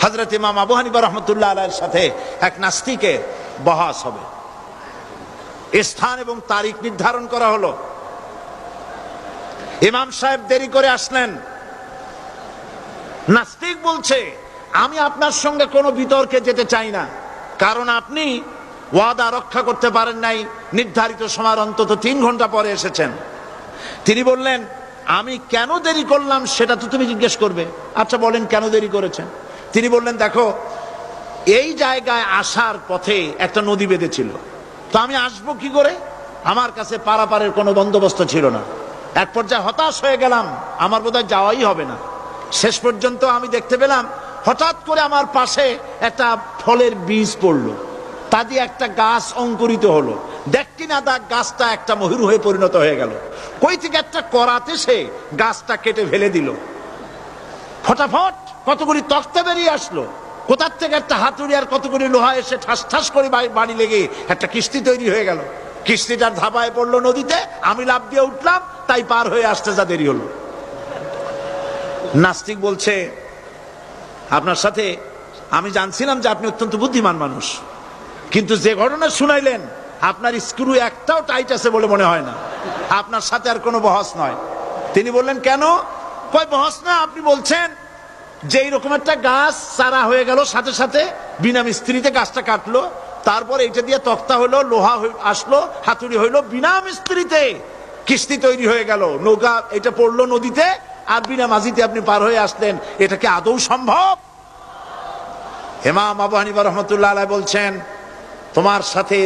হযরত ইমাম আবু হানিফা রাহমাতুল্লাহ আলাইহির সাথে এক নাস্তিকের বহাস হবে। স্থান এবং তারিখ নির্ধারণ করা হলো। ইমাম সাহেব দেরি করে আসলেন। নাস্তিক বলছে, আমি আপনার সঙ্গে কোনো বিতর্কে যেতে চাই না, কারণ আপনি ওয়াদা রক্ষা করতে পারেন নাই, নির্ধারিত সময়ের অন্তত 3 ঘন্টা পরে এসেছেন। তিনি বললেন, আমি কেন দেরি করলাম সেটা তো তুমি জিজ্ঞেস করবে। আচ্ছা বলেন কেন দেরি করেছেন? তিনি বললেন, দেখো এই জায়গায় আসার পথে একটা নদী বেঁধেছিল, তো আমি আসবো কি করে? আমার কাছে পারাপারের কোনো বন্দোবস্ত ছিল না। এক পর্যায়ে হতাশ হয়ে গেলাম, আমার বোধহয় যাওয়াই হবে না। শেষ পর্যন্ত আমি দেখতে পেলাম হঠাৎ করে আমার পাশে একটা ফলের বীজ পড়লো, তা দিয়ে একটা গাছ অঙ্কুরিত হলো। দেখি না তা গাছটা একটা ময়ূর হয়ে পরিণত হয়ে গেল। কই থেকে একটা করাতে সে গাছটা কেটে ফেলে দিল। ফটাফট কতগুলি তক্তা বেরিয়ে আসলো, কোথার থেকে একটা হাতুড়ি আর কতগুলি লোহা এসে ঠাস ঠাস করে বাড়ি লেগে একটা কিস্তি তৈরি হয়ে গেল। কিস্তিটার ধাপায় পড়লো নদীতে, আমি লাফ দিয়ে উঠলাম, তাই পার হয়ে আসতে যা দেরি হলো। নাস্তিক বলছে, আপনার সাথে আমি জানছিলাম যে আপনি অত্যন্ত বুদ্ধিমান মানুষ, কিন্তু যে ঘটনা শুনাইলেন আপনার স্ক্রু একটাও টাইট আছে বলে মনে হয় না, আপনার সাথে আর কোনো বহস নয়। তিনি বললেন, কেন? কয় বহস না, আপনি বলছেন যে এইরকম একটা গাছ চারা হয়ে গেল, সাথে সাথে বিনা মিস্ত্রিতে গাছটা কাটলো, তারপর এটা দিয়ে তক্তা হইলো, লোহা আসলো, হাতুড়ি হইলো, বিনা মিস্ত্রিতে কিস্তি তৈরি হয়ে গেল, নৌকা এটা পড়লো নদীতে, আর বিনা মাঝিতে আপনি পার হয়ে আসলেন। এটা কি আদৌ সম্ভব? ইমাম আবু হানিফা রাহমাতুল্লাহ আলাইহি বলছেন, তোমার সাথে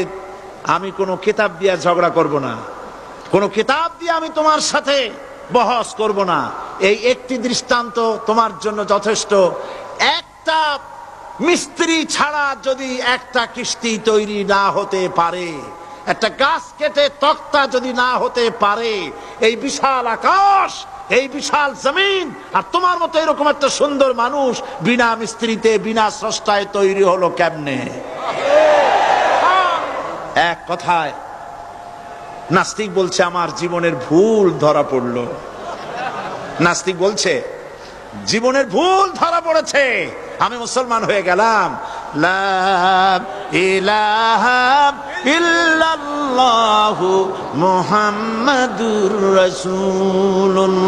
আমি কোনো কিতাব দিয়ে ঝগড়া করব না, কোনো কিতাব দিয়ে আমি তোমার সাথে বহস করব না। এই একটি দৃষ্টান্ত তোমার জন্য যথেষ্ট। একটা মিস্ত্রি ছাড়া যদি একটা কিস্তি তৈরি না হতে পারে, একটা গাছ কেটে তক্তা যদি না হতে পারে, এই বিশাল আকাশ, এই বিশাল জমিন, আর তোমার মতো এরকম একটা সুন্দর মানুষ বিনা মিস্ত্রিতে বিনা স্রষ্টায় তৈরি হলো কেমনে? এক কথায় নাস্তিক বলছে, আমার জীবনের ভুল ধরা পড়লো। নাস্তিক বলছে, জীবনের ভুল ধরা পড়েছে, আমি মুসলমান হয়ে গেলাম। লা ইলাহা ইল্লাল্লাহু মুহাম্মাদুর রাসূলুল্লাহ।